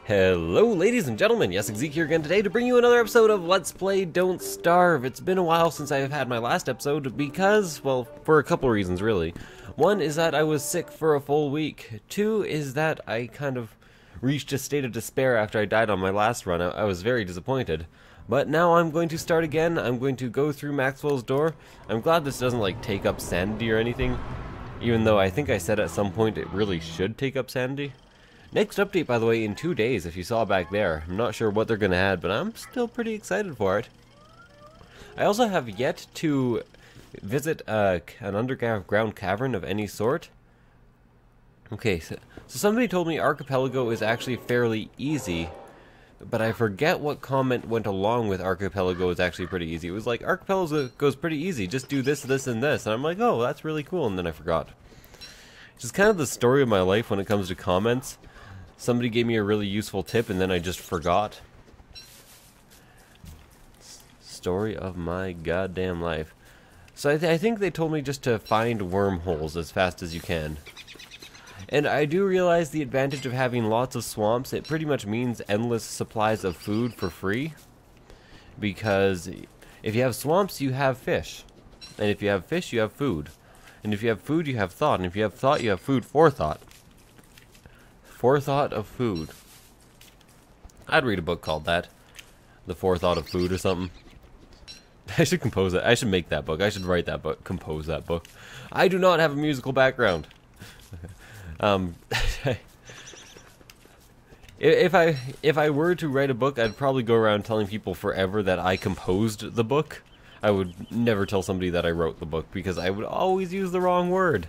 Hello ladies and gentlemen, yes, Zeke here again today to bring you another episode of Let's Play Don't Starve. It's been a while since I've had my last episode because, well, for a couple reasons really. One is that I was sick for a full week. Two is that I kind of reached a state of despair after I died on my last run. I was very disappointed. But now I'm going to start again. I'm going to go through Maxwell's door. I'm glad this doesn't like take up sanity or anything, even though I think I said at some point it really should take up sanity. Next update, by the way, in 2 days, if you saw back there. I'm not sure what they're going to add, but I'm still pretty excited for it. I also have yet to visit an underground cavern of any sort. Okay, so somebody told me Archepeli-GO is actually fairly easy, but I forget what comment went along with Archepeli-GO is actually pretty easy. It was like, Archepeli-GO is pretty easy, just do this, this, and this. And I'm like, oh, that's really cool, and then I forgot. It's just kind of the story of my life when it comes to comments. Somebody gave me a really useful tip and then I just forgot. Story of my goddamn life. So I think they told me just to find wormholes as fast as you can. And I do realize the advantage of having lots of swamps. It pretty much means endless supplies of food for free. Because if you have swamps, you have fish. And if you have fish, you have food. And if you have food, you have thought. And if you have thought, you have food for thought. Forethought of food. I'd read a book called that. The Forethought of Food or something. I should compose that. I should make that book. I should write that book. Compose that book. I do not have a musical background. If I were to write a book, I'd probably go around telling people forever that I composed the book. I would never tell somebody that I wrote the book because I would always use the wrong word.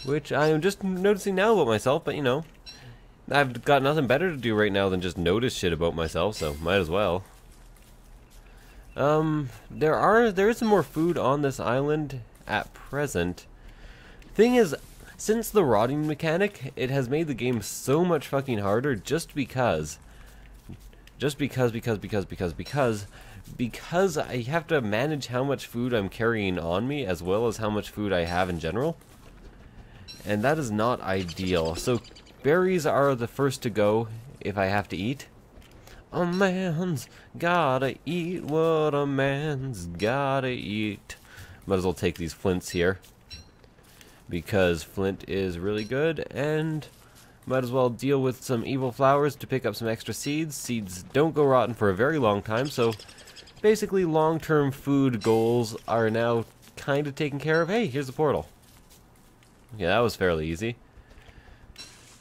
Which I am just noticing now about myself, but you know, I've got nothing better to do right now than just notice shit about myself, so might as well. There is some more food on this island at present. Thing is, since the rotting mechanic, it has made the game so much fucking harder just because I have to manage how much food I'm carrying on me as well as how much food I have in general. And that is not ideal. So berries are the first to go if I have to eat. A man's gotta eat what a man's gotta eat. Might as well take these flints here, because flint is really good, and might as well deal with some evil flowers to pick up some extra seeds. Seeds don't go rotten for a very long time, so basically long-term food goals are now kind of taken care of. Hey, here's the portal. Yeah, that was fairly easy.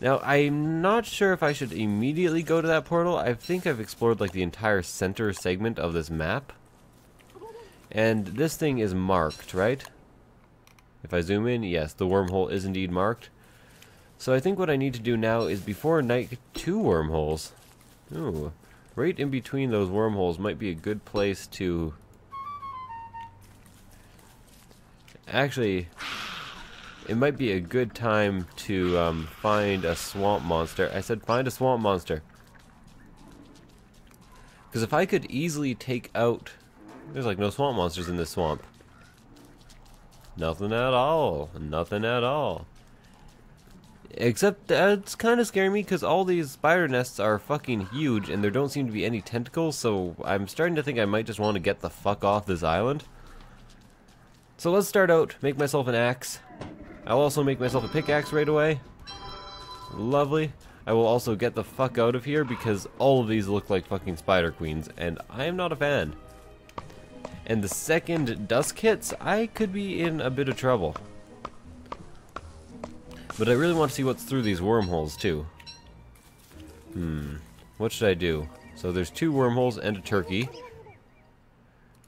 Now, I'm not sure if I should immediately go to that portal. I think I've explored like the entire center segment of this map. And this thing is marked, right? If I zoom in, yes, the wormhole is indeed marked. So I think what I need to do now is before night get 2 wormholes. Ooh, right in between those wormholes might be a good place to... Actually... It might be a good time to find a swamp monster. I said find a swamp monster. Because if I could easily take out... There's like no swamp monsters in this swamp. Nothing at all. Nothing at all. Except it's kind of scaring me because all these spider nests are fucking huge and there don't seem to be any tentacles, so I'm starting to think I might just want to get the fuck off this island. So let's start out, make myself an axe. I'll also make myself a pickaxe right away. Lovely. I will also get the fuck out of here because all of these look like fucking spider queens, and I am not a fan. And the second dusk hits, I could be in a bit of trouble. But I really want to see what's through these wormholes too. What should I do? So there's 2 wormholes and a turkey.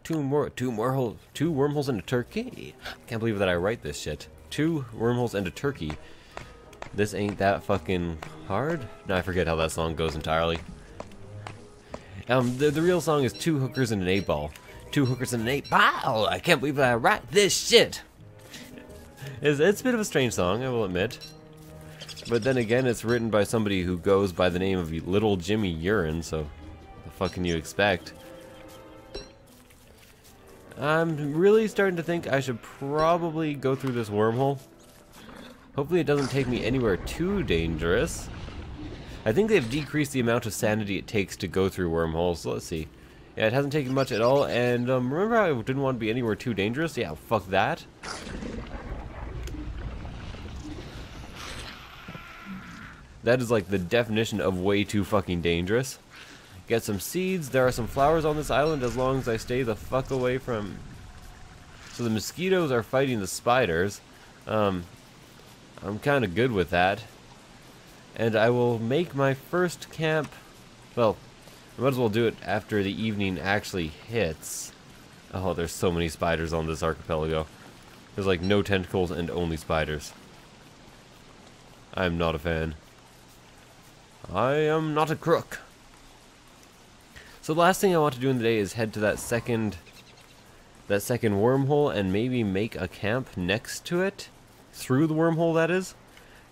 Two wormholes and a turkey. Can't believe that I write this shit. 2 wormholes and a turkey. This ain't that fucking hard. No, I forget how that song goes entirely. The real song is 2 hookers and an 8-ball. 2 hookers and an 8-ball. I can't believe that I write this shit. It's a bit of a strange song, I will admit. But then again, it's written by somebody who goes by the name of Little Jimmy Urine, so the fuck can you expect? I'm really starting to think I should probably go through this wormhole. Hopefully it doesn't take me anywhere too dangerous. I think they've decreased the amount of sanity it takes to go through wormholes. So let's see. Yeah, it hasn't taken much at all, and remember I didn't want to be anywhere too dangerous? Yeah, fuck that. That is like the definition of way too fucking dangerous. Get some seeds. There are some flowers on this island as long as I stay the fuck away from... So the mosquitoes are fighting the spiders. I'm kind of good with that. And I will make my first camp... Well, I might as well do it after the evening actually hits. Oh, there's so many spiders on this archipelago. There's like no tentacles and only spiders. I'm not a fan. I am not a crook. So the last thing I want to do in the day is head to that second wormhole and maybe make a camp next to it. Through the wormhole, that is.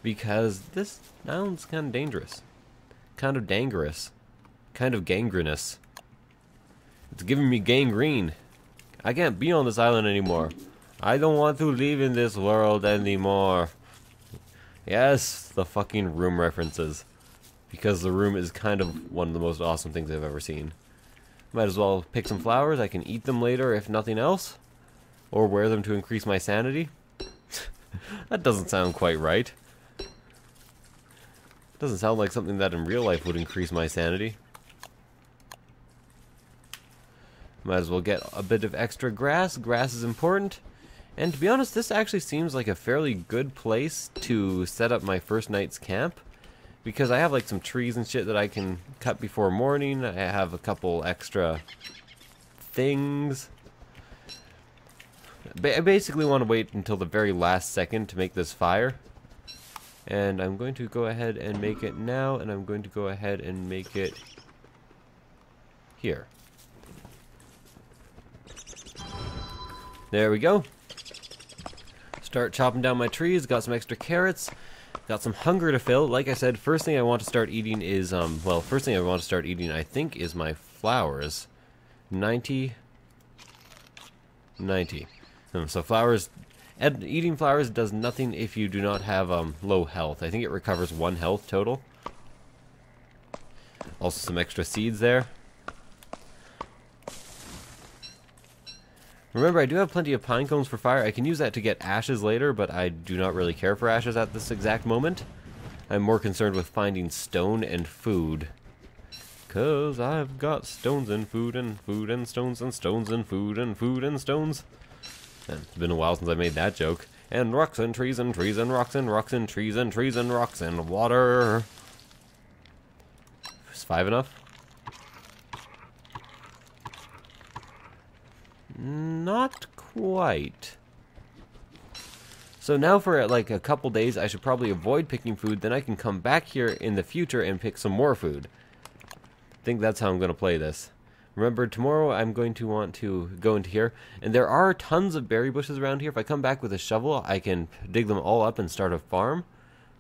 Because this island's kind of dangerous. Kind of dangerous. Kind of gangrenous. It's giving me gangrene. I can't be on this island anymore. I don't want to live in this world anymore. Yes, the fucking room references. Because the room is kind of one of the most awesome things I've ever seen. Might as well pick some flowers. I can eat them later if nothing else. Or wear them to increase my sanity. That doesn't sound quite right. Doesn't sound like something that in real life would increase my sanity. Might as well get a bit of extra grass. Grass is important. And to be honest, this actually seems like a fairly good place to set up my first night's camp. Because I have like some trees and shit that I can cut before morning. I have a couple extra things. I basically want to wait until the very last second to make this fire. And I'm going to go ahead and make it now. And I'm going to go ahead and make it here. There we go. Start chopping down my trees. Got some extra carrots. Got some hunger to fill. Like I said, first thing I want to start eating is, first thing I want to start eating, I think, is my flowers. 90. So flowers, eating flowers does nothing if you do not have, low health. I think it recovers 1 health total. Also some extra seeds there. Remember, I do have plenty of pine cones for fire. I can use that to get ashes later, but I do not really care for ashes at this exact moment. I'm more concerned with finding stone and food. 'Cause I've got stones and food and stones and stones and food and food and stones. And it's been a while since I made that joke. And rocks and trees and trees and rocks and rocks and trees and trees and rocks and water. Is 5 enough? Not quite. So now for like a couple days I should probably avoid picking food, then I can come back here in the future and pick some more food. I think that's how I'm going to play this. Remember, tomorrow I'm going to want to go into here, and there are tons of berry bushes around here. If I come back with a shovel, I can dig them all up and start a farm,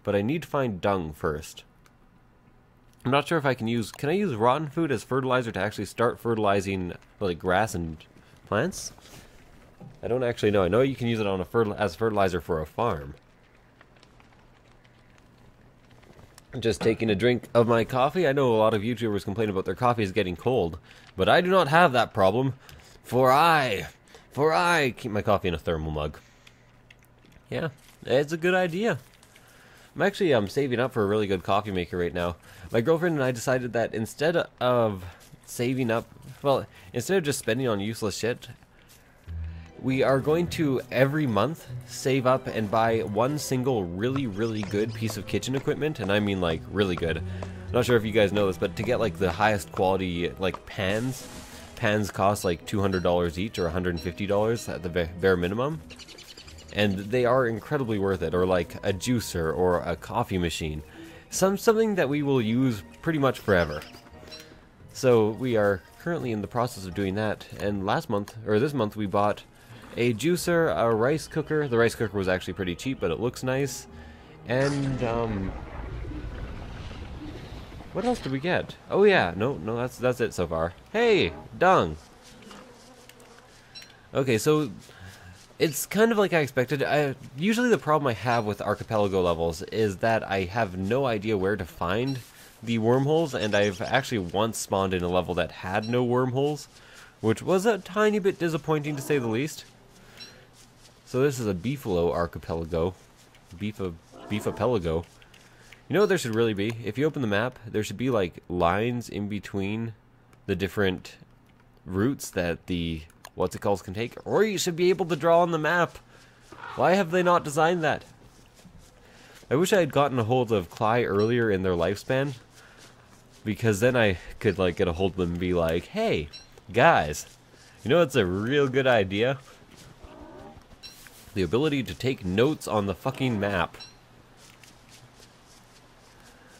but I need to find dung first. I'm not sure if I can use I use rotten food as fertilizer to actually start fertilizing like grass and plants? I don't actually know. I know you can use it on as fertilizer for a farm. I'm just taking a drink of my coffee. I know a lot of YouTubers complain about their coffee is getting cold, but I do not have that problem, for I keep my coffee in a thermal mug. Yeah, it's a good idea. I'm actually saving up for a really good coffee maker right now. My girlfriend and I decided that instead of saving up, well, instead of just spending on useless shit, we are going to every month save up and buy one single really, really good piece of kitchen equipment, and I mean like really good. I'm not sure if you guys know this, but to get like the highest quality like pans cost like $200 each or $150 at the bare minimum. And they are incredibly worth it, or like a juicer or a coffee machine. Something that we will use pretty much forever. So we are currently in the process of doing that, and this month we bought a juicer, a rice cooker. The rice cooker was actually pretty cheap, but it looks nice. And what else did we get? Oh yeah, no, that's it so far. Hey, dung. Okay, so it's kind of like I expected. Usually the problem I have with Archipelago levels is that I have no idea where to find the wormholes, and I've actually once spawned in a level that had no wormholes, which was a tiny bit disappointing to say the least. So this is a Beefalo Archepeli-GO. Beefapeli-GO. You know what there should really be? If you open the map, there should be like lines in between the different routes that the what's-it-calls can take, or you should be able to draw on the map. Why have they not designed that? I wish I had gotten a hold of Cly earlier in their lifespan, because then I could like get a hold of them and be like, hey, guys, you know what's a real good idea? The ability to take notes on the fucking map.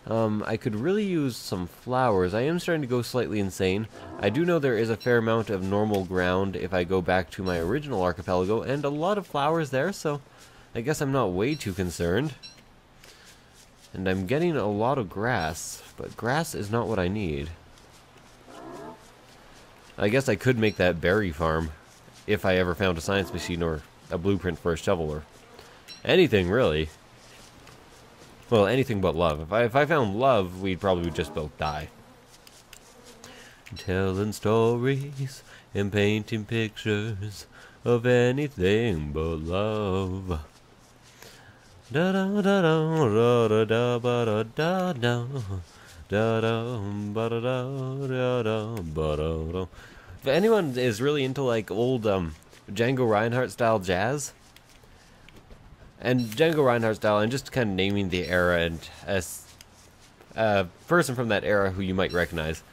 I could really use some flowers. I am starting to go slightly insane. I do know there is a fair amount of normal ground if I go back to my original archipelago, and a lot of flowers there, so I guess I'm not way too concerned. And I'm getting a lot of grass, but grass is not what I need. I guess I could make that berry farm if I ever found a science machine or a blueprint for a shovel or anything, really. Well, anything but love. If I found love, we'd probably just both die. Telling stories and painting pictures of anything but love. Da da da da da da da da da da da da. If anyone is really into like old Django Reinhardt style jazz, and Django Reinhardt style, and just kind of naming the era, and as a person from that era who you might recognize,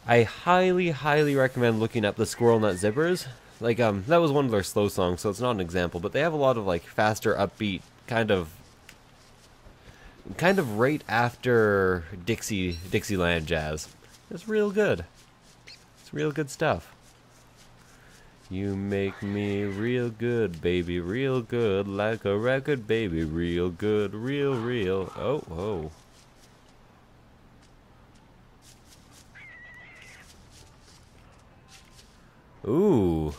I highly, highly recommend looking up the Squirrel Nut Zippers. Like, that was one of their slow songs, so it's not an example, but they have a lot of, like, faster, upbeat, kind of right after Dixieland jazz. It's real good. It's real good stuff. You make me real good, baby, real good, like a record, baby, real good, real. Oh, whoa. Ooh.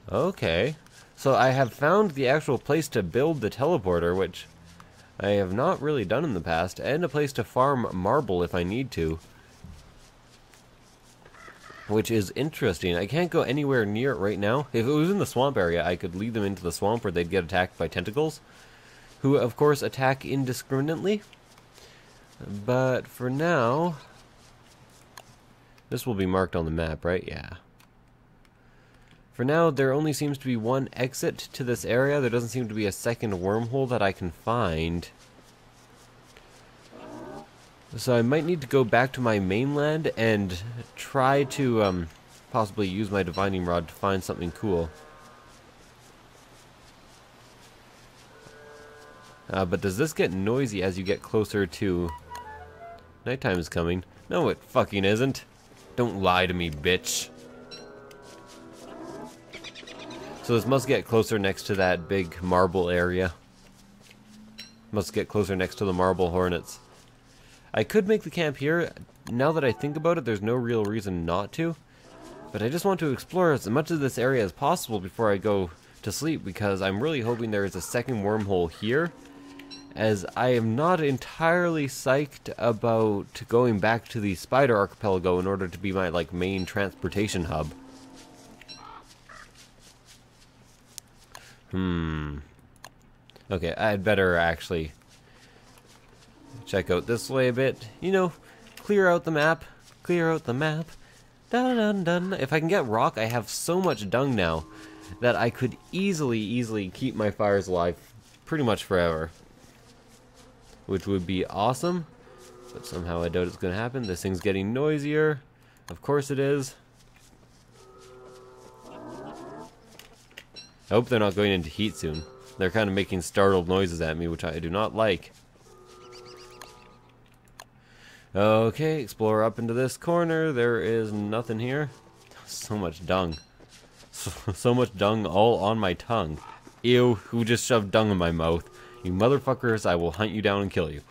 Okay. So I have found the actual place to build the teleporter, which I have not really done in the past, and a place to farm marble if I need to. Which is interesting. I can't go anywhere near it right now. If it was in the swamp area, I could lead them into the swamp where they'd get attacked by tentacles, who of course attack indiscriminately. But for now, this will be marked on the map, right? Yeah. For now, there only seems to be one exit to this area. There doesn't seem to be a second wormhole that I can find. So I might need to go back to my mainland and try to possibly use my divining rod to find something cool. But does this get noisy as you get closer to... Nighttime is coming. No, it fucking isn't. Don't lie to me, bitch. So this must get closer next to that big marble area. Must get closer next to the marble hornets. I could make the camp here. Now that I think about it, there's no real reason not to. But I just want to explore as much of this area as possible before I go to sleep, because I'm really hoping there is a second wormhole here, as I am not entirely psyched about going back to the Spider Archipelago in order to be my like main transportation hub. Okay, I'd better actually check out this way a bit. You know, clear out the map. Clear out the map. Dun dun dun. If I can get rock, I have so much dung now that I could easily keep my fires alive pretty much forever. Which would be awesome. But somehow I doubt it's going to happen. This thing's getting noisier. Of course it is. I hope they're not going into heat soon. They're kind of making startled noises at me, which I do not like. Okay, explore up into this corner. There is nothing here. So much dung. So much dung all on my tongue. Ew, who just shoved dung in my mouth? You motherfuckers, I will hunt you down and kill you.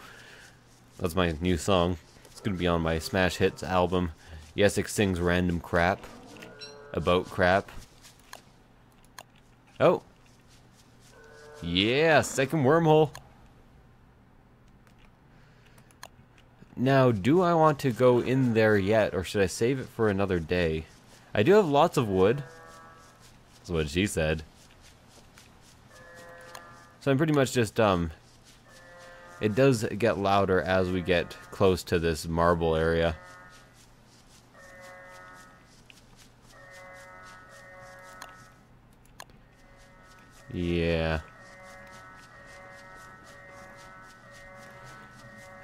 That's my new song. It's gonna be on my Smash Hits album. Yes, it sings random crap. About crap. Oh. Yeah, second wormhole. Now, do I want to go in there yet, or should I save it for another day? I do have lots of wood. That's what she said. So I'm pretty much just, it does get louder as we get close to this marble area. Yeah.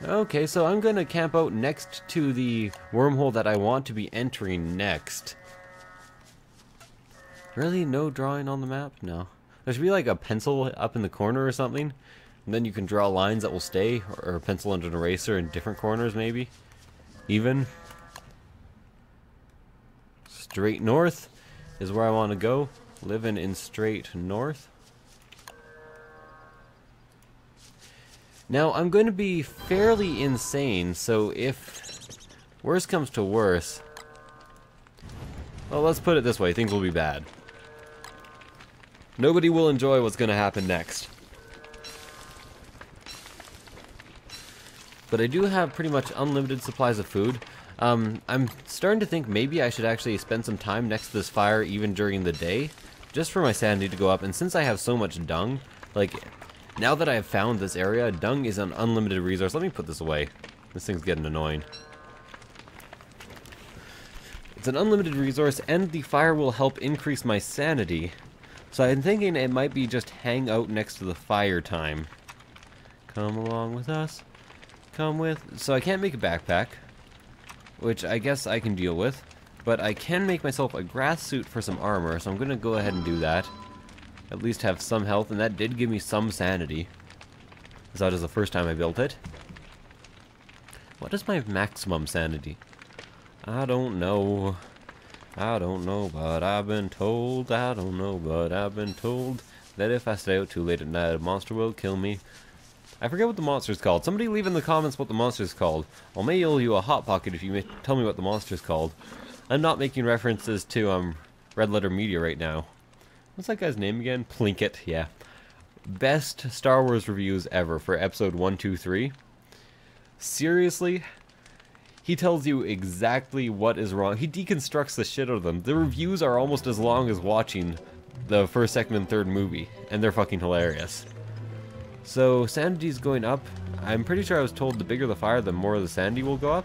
Okay, so I'm gonna camp out next to the wormhole that I want to be entering next. Really? No drawing on the map? No. There should be like a pencil up in the corner or something. And then you can draw lines that will stay, or a pencil and an eraser in different corners maybe. Even. Straight north is where I want to go. Living in straight north. Now, I'm going to be fairly insane, so if worse comes to worse, well, let's put it this way, things will be bad. Nobody will enjoy what's going to happen next. But I do have pretty much unlimited supplies of food. I'm starting to think maybe I should actually spend some time next to this fire even during the day, just for my sanity to go up, and since I have so much dung, like, now that I have found this area, dung is an unlimited resource. Let me put this away. This thing's getting annoying. It's an unlimited resource, and the fire will help increase my sanity. So I'm thinking it might be just hang out next to the fire time. Come along with us. Come with... So I can't make a backpack, which I guess I can deal with. But I can make myself a grass suit for some armor, so I'm going to go ahead and do that. At least have some health, and that did give me some sanity. As that is the first time I built it. What is my maximum sanity? I don't know. I don't know, but I've been told. I don't know, but I've been told that if I stay out too late at night, a monster will kill me. I forget what the monster's called. Somebody leave in the comments what the monster's called. I'll mail you a hot pocket if you tell me what the monster's called. I'm not making references to Red Letter Media right now. What's that guy's name again? Plinkett, yeah. Best Star Wars reviews ever for episode 1, 2, 3. Seriously? He tells you exactly what is wrong. He deconstructs the shit out of them. The reviews are almost as long as watching the first, second, and third movie. And they're fucking hilarious. So, sanity's going up. I'm pretty sure I was told the bigger the fire, the more the sanity will go up.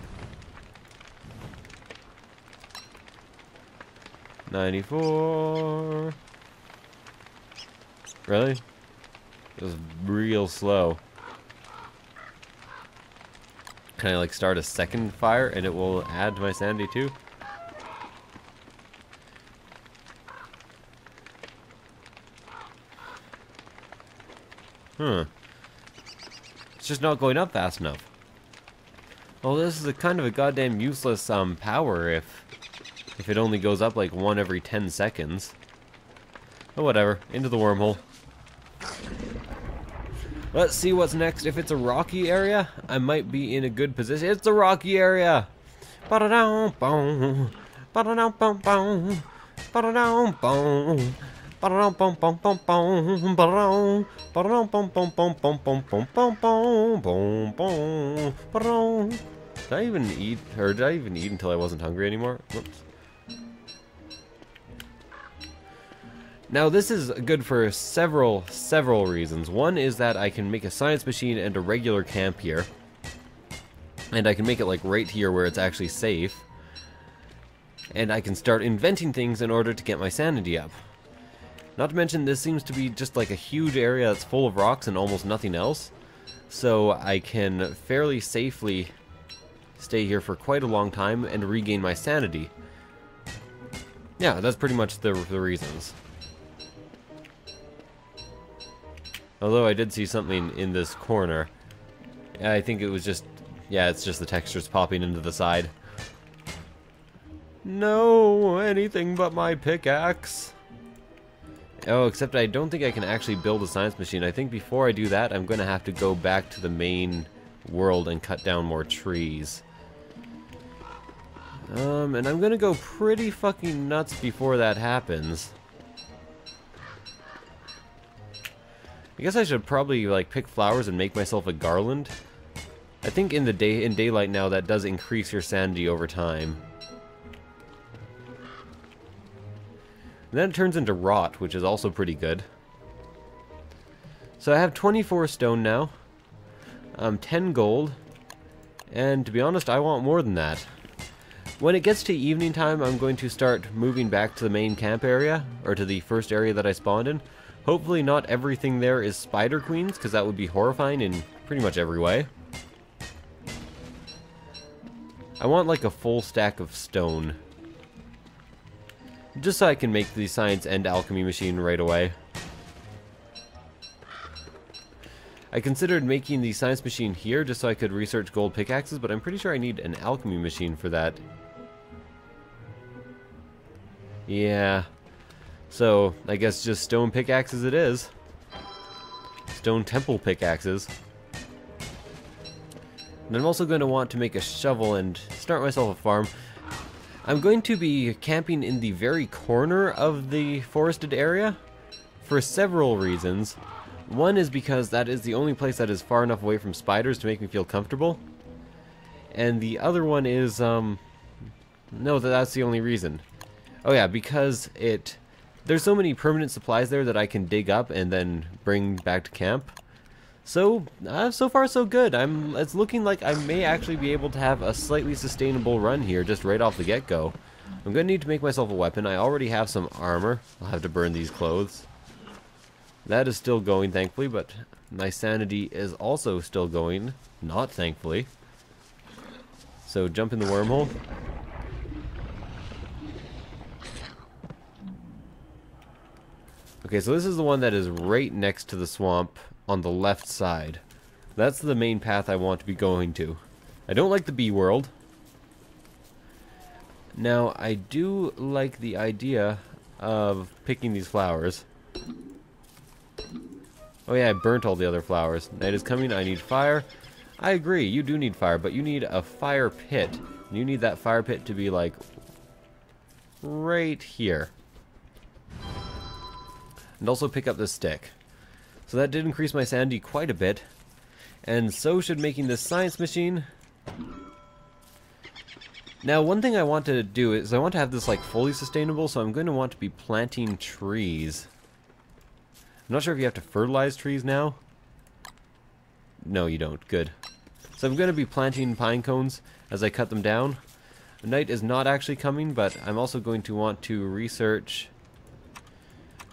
94... Really? It was real slow. Can I like start a second fire and it will add to my sanity too? It's just not going up fast enough. Well, this is a kind of a goddamn useless power if it only goes up like 1 every 10 seconds. But whatever, into the wormhole. Let's see what's next. If it's a rocky area, I might be in a good position. It's a rocky area. Ba-da-dum-bum. Ba-da-dum-bum-bum. Ba-da-dum-bum. Ba-da-dum-bum-bum-bum-bum. Ba-da-dum. Ba-da-dum-bum-bum-bum-bum-bum-bum. Ba-da-dum. Did I even eat, or did I even eat until I wasn't hungry anymore? Whoops. Now this is good for several reasons. One is that I can make a science machine and a regular camp here. And I can make it like right here where it's actually safe. And I can start inventing things in order to get my sanity up. Not to mention this seems to be just like a huge area that's full of rocks and almost nothing else. So I can fairly safely stay here for quite a long time and regain my sanity. Yeah, that's pretty much the reasons. Although I did see something in this corner. I think it was just... Yeah, it's just the textures popping into the side. No, anything but my pickaxe. Oh, except I don't think I can actually build a science machine. I think before I do that, I'm going to have to go back to the main world and cut down more trees. And I'm going to go pretty fucking nuts before that happens. I guess I should probably like pick flowers and make myself a garland. I think in daylight now that does increase your sanity over time. And then it turns into rot, which is also pretty good. So I have 24 stone now, 10 gold, and to be honest, I want more than that. When it gets to evening time, I'm going to start moving back to the main camp area, or to the first area that I spawned in. Hopefully not everything there is spider queens, because that would be horrifying in pretty much every way. I want like a full stack of stone, just so I can make the science and alchemy machine right away. I considered making the science machine here just so I could research gold pickaxes, but I'm pretty sure I need an alchemy machine for that. Yeah. So, I guess just stone pickaxes it is. Stone temple pickaxes. And I'm also going to want to make a shovel and start myself a farm. I'm going to be camping in the very corner of the forested area for several reasons. One is because that is the only place that is far enough away from spiders to make me feel comfortable. And the other one is, no, that's the only reason. Oh yeah, because there's so many permanent supplies there that I can dig up and then bring back to camp. So, so far so good. It's looking like I may actually be able to have a slightly sustainable run here just right off the get-go. I'm going to need to make myself a weapon. I already have some armor. I'll have to burn these clothes. That is still going, thankfully, but my sanity is also still going, not thankfully. So jump in the wormhole. Okay, so this is the one that is right next to the swamp on the left side. That's the main path I want to be going to. I don't like the bee world. Now, I do like the idea of picking these flowers. Oh yeah, I burnt all the other flowers. Night is coming, I need fire. I agree, you do need fire, but you need a fire pit. You need that fire pit to be like right here. And also pick up this stick. So that did increase my sanity quite a bit. And so should making this science machine. Now, one thing I want to do is I want to have this like fully sustainable, so I'm going to want to be planting trees. I'm not sure if you have to fertilize trees now. No, you don't. Good. So I'm going to be planting pine cones as I cut them down. Night is not actually coming, but I'm also going to want to research...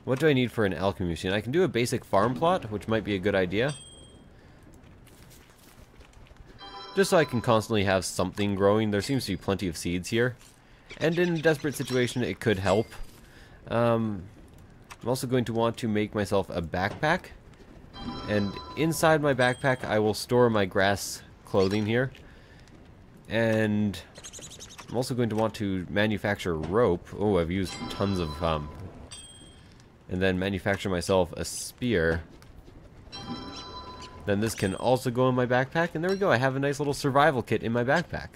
What do I need for an alchemy machine? I can do a basic farm plot, which might be a good idea. Just so I can constantly have something growing. There seems to be plenty of seeds here. And in a desperate situation, it could help. I'm also going to want to make myself a backpack. And inside my backpack, I will store my grass clothing here. And I'm also going to want to manufacture rope. Oh, I've used tons of... and then manufacture myself a spear. Then this can also go in my backpack, and there we go, I have a nice little survival kit in my backpack.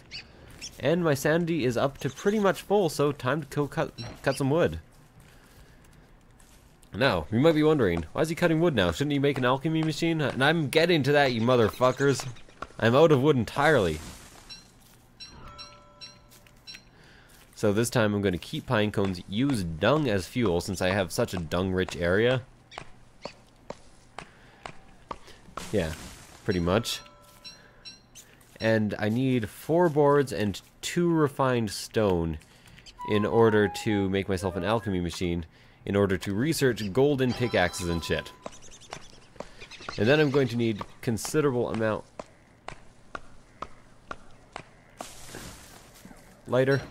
And my sanity is up to pretty much full, so time to go cut some wood. Now, you might be wondering, why is he cutting wood now? Shouldn't he make an alchemy machine? And I'm getting to that, you motherfuckers. I'm out of wood entirely. So this time I'm going to keep pine cones, use dung as fuel since I have such a dung-rich area. Yeah, pretty much. And I need 4 boards and 2 refined stone in order to make myself an alchemy machine, in order to research golden pickaxes and shit. And then I'm going to need considerable amount... Lighter.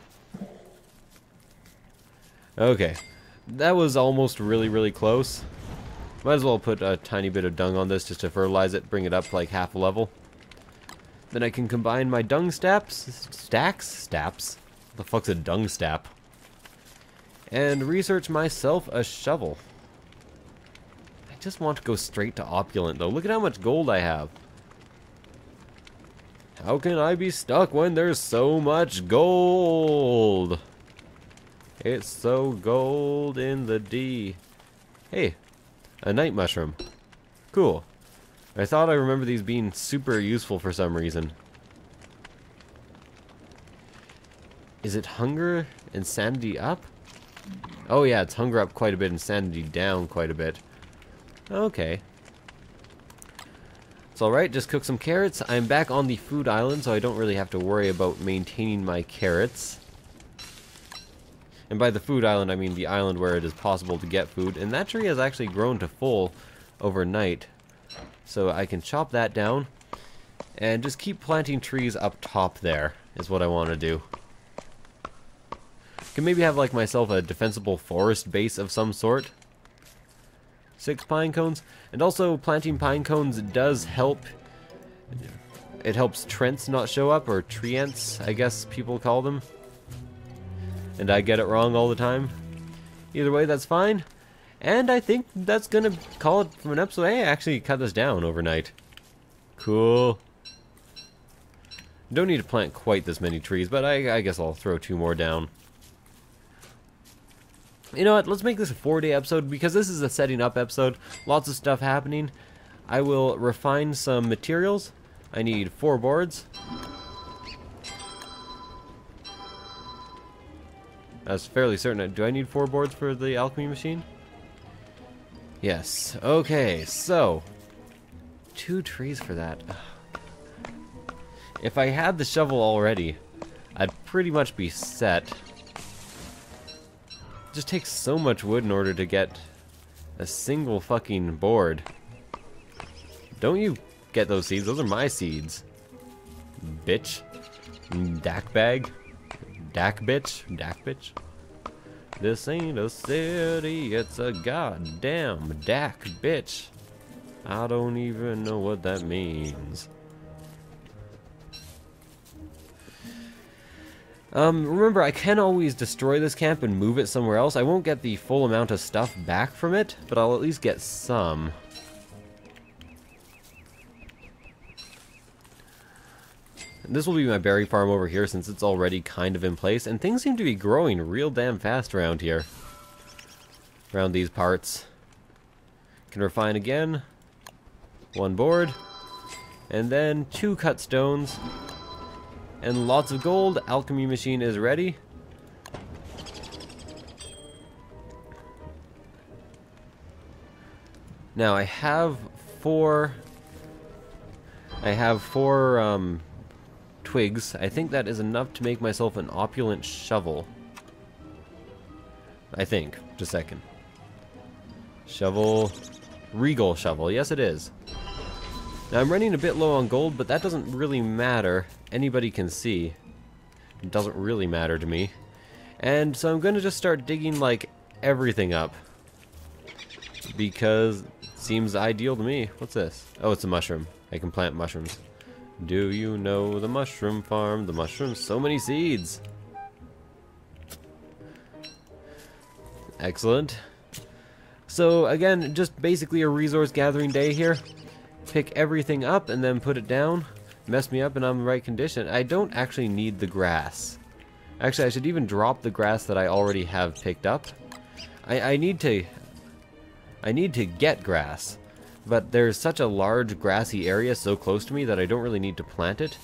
Okay, that was almost really close. Might as well put a tiny bit of dung on this just to fertilize it, bring it up like half a level. Then I can combine my dung stacks? What the fuck's a dung stap? And research myself a shovel. I just want to go straight to opulent though. Look at how much gold I have. How can I be stuck when there's so much gold? It's so gold in the D. Hey, a night mushroom. Cool. I thought I remember these being super useful for some reason. Is it hunger and sanity up? Oh yeah, it's hunger up quite a bit and sanity down quite a bit. Okay. It's alright, just cook some carrots. I'm back on the food island, so I don't really have to worry about maintaining my carrots. And by the food island, I mean the island where it is possible to get food. And that tree has actually grown to full overnight. So I can chop that down. And just keep planting trees up top there, is what I want to do. Can maybe have like myself a defensible forest base of some sort. 6 pine cones. And also planting pine cones does help. It helps trents not show up, or treants, I guess people call them. And I get it wrong all the time. Either way, that's fine. And I think that's gonna call it for an episode. Hey, I actually cut this down overnight. Cool. Don't need to plant quite this many trees, but I guess I'll throw 2 more down. You know what, let's make this a 4-day episode, because this is a setting up episode. Lots of stuff happening. I will refine some materials. I need 4 boards. I was fairly certain. Do I need 4 boards for the alchemy machine? Yes. Okay, so 2 trees for that. If I had the shovel already, I'd pretty much be set. It just takes so much wood in order to get a single fucking board. Don't you get those seeds? Those are my seeds. Bitch. Dak bag. Dak bitch. Dak bitch. This ain't a city, it's a goddamn Dak bitch. I don't even know what that means. Remember, I can always destroy this camp and move it somewhere else. I won't get the full amount of stuff back from it, but I'll at least get some. This will be my berry farm over here, since it's already kind of in place, and things seem to be growing real damn fast around here. Around these parts. Can refine again. 1 board. And then 2 cut stones. And lots of gold. Alchemy machine is ready. Now I have 4 twigs. I think that is enough to make myself an opulent shovel. I think. Just a second. Shovel. Regal shovel. Yes, it is. Now I'm running a bit low on gold, but that doesn't really matter. Anybody can see. It doesn't really matter to me. And so I'm going to just start digging like everything up. Because it seems ideal to me. What's this? Oh, it's a mushroom. I can plant mushrooms. Do you know the mushroom farm? The mushrooms, so many seeds. Excellent. So again, just basically a resource gathering day here. Pick everything up and then put it down. Mess me up and I'm in the right condition. I don't actually need the grass. Actually, I should even drop the grass that I already have picked up. I need to get grass. But there's such a large grassy area so close to me that I don't really need to plant it.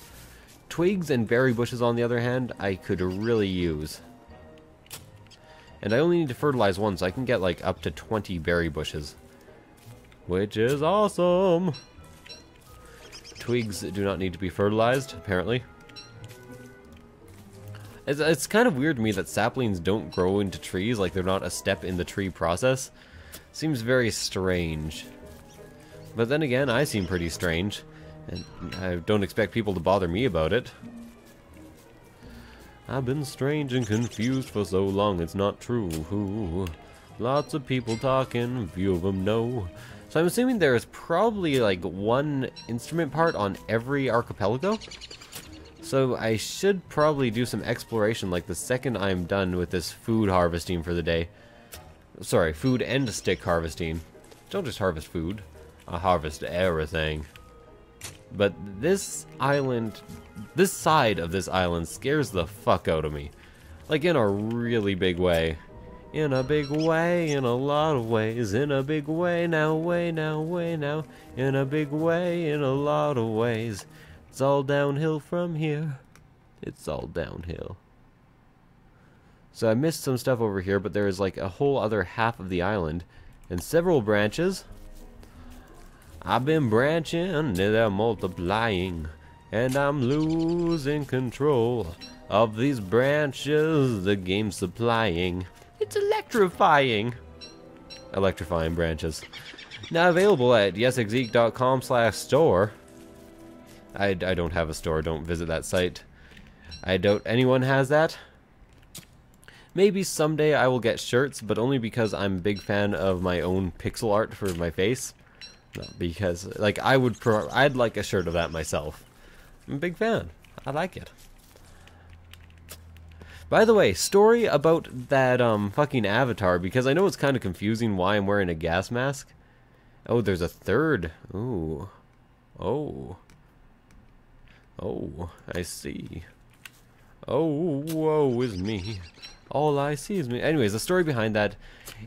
Twigs and berry bushes, on the other hand, I could really use. And I only need to fertilize 1, so I can get like up to 20 berry bushes. Which is awesome! Twigs do not need to be fertilized, apparently. It's kind of weird to me that saplings don't grow into trees, like they're not a step in the tree process. Seems very strange. But then again, I seem pretty strange, and I don't expect people to bother me about it. I've been strange and confused for so long, it's not true. Lots of people talking, few of them know. So I'm assuming there is probably like 1 instrument part on every archipelago. So I should probably do some exploration like the second I'm done with this food harvesting for the day. Sorry, food and stick harvesting. Don't just harvest food. I harvest everything. But this island, this side of this island scares the fuck out of me. Like in a really big way. In a big way, in a lot of ways, in a big way now, way now, way now, in a big way, in a lot of ways. It's all downhill from here. It's all downhill. So I missed some stuff over here, but there is like a whole other half of the island and several branches. I've been branching and they're multiplying, and I'm losing control of these branches the game's supplying. It's electrifying. Electrifying branches. Now available at yesexeek.com/store. I don't have a store. Don't visit that site. I doubt anyone has that. Maybe someday I will get shirts, but only because I'm a big fan of my own pixel art for my face. Not because, like, I'd like a shirt of that myself. I'm a big fan. I like it. By the way, story about that fucking avatar, because I know it's kind of confusing why I'm wearing a gas mask. Oh, there's a third. Ooh. Oh. Oh, I see. Oh, woe is me. All I see is me. Anyways, the story behind that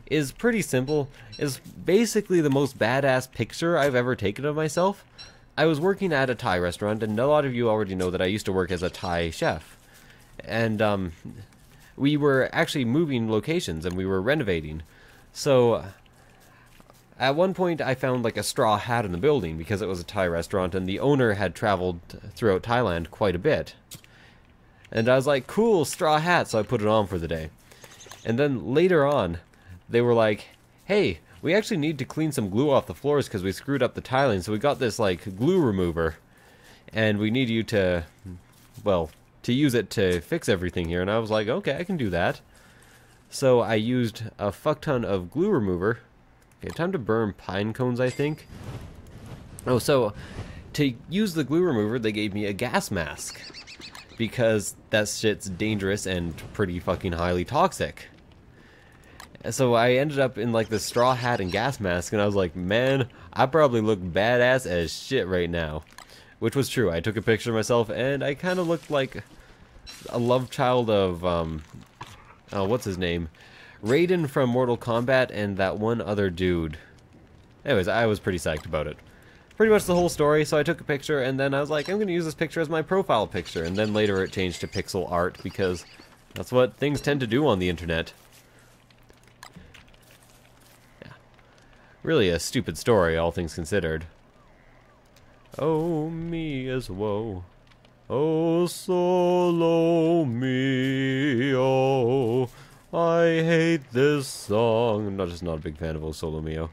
is pretty simple. It's basically the most badass picture I've ever taken of myself. I was working at a Thai restaurant, and a lot of you already know that I used to work as a Thai chef. And we were actually moving locations, and we were renovating. So at one point I found like a straw hat in the building because it was a Thai restaurant, and the owner had traveled throughout Thailand quite a bit. And I was like, cool, straw hat, so I put it on for the day. And then later on, they were like, hey, we actually need to clean some glue off the floors because we screwed up the tiling, so we got this, like, glue remover. And we need you to, well, to use it to fix everything here. And I was like, okay, I can do that. So I used a fuck ton of glue remover. Okay, time to burn pine cones, I think. Oh, so to use the glue remover, they gave me a gas mask. Because that shit's dangerous and pretty fucking highly toxic. So I ended up in like this straw hat and gas mask, and I was like, man, I probably look badass as shit right now. Which was true. I took a picture of myself, and I kind of looked like a love child of, oh, what's his name? Raiden from Mortal Kombat and that one other dude. Anyways, I was pretty psyched about it. Pretty much the whole story, so I took a picture, and then I was like, I'm going to use this picture as my profile picture, and then later it changed to pixel art, because that's what things tend to do on the internet. Yeah. Really a stupid story, all things considered. Oh, me as woe. Oh, solo me, oh. I hate this song. I'm just not a big fan of Oh Solo Mio.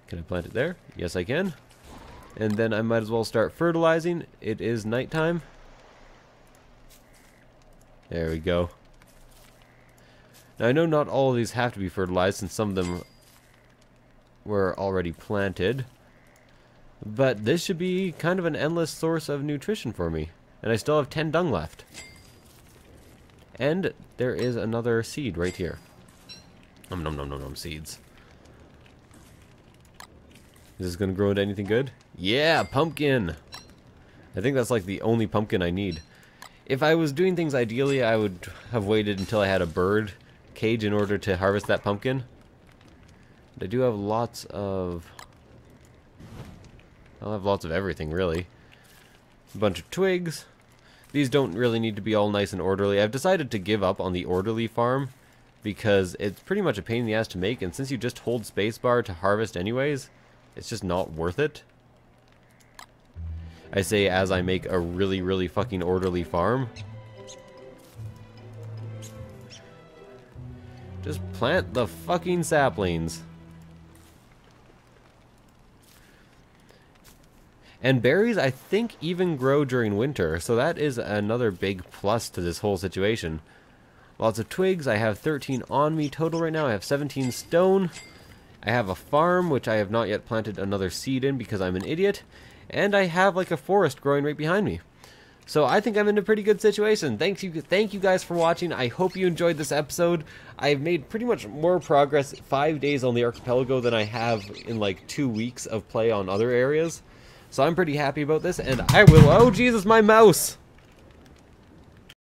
Can I plant it there? Yes, I can. And then I might as well start fertilizing. It is nighttime. There we go. Now, I know not all of these have to be fertilized, since some of them were already planted. But this should be kind of an endless source of nutrition for me. And I still have 10 dung left. And there is another seed right here. Nom nom nom nom nom seeds. Is this going to grow into anything good? Yeah, pumpkin! I think that's like the only pumpkin I need. If I was doing things ideally, I would have waited until I had a bird cage in order to harvest that pumpkin. But I do have lots of... I'll have lots of everything, really. A bunch of twigs. These don't really need to be all nice and orderly. I've decided to give up on the orderly farm because it's pretty much a pain in the ass to make, and since you just hold spacebar to harvest anyways, it's just not worth it. I say as I make a really, really fucking orderly farm. Just plant the fucking saplings. And berries, I think, even grow during winter, so that is another big plus to this whole situation. Lots of twigs. I have 13 on me total right now. I have 17 stone. I have a farm, which I have not yet planted another seed in because I'm an idiot. And I have like a forest growing right behind me. So I think I'm in a pretty good situation. Thank you guys for watching. I hope you enjoyed this episode. I've made pretty much more progress 5 days on the Archepeli-GO than I have in like 2 weeks of play on other areas. So I'm pretty happy about this, and I will... Oh, Jesus, my mouse!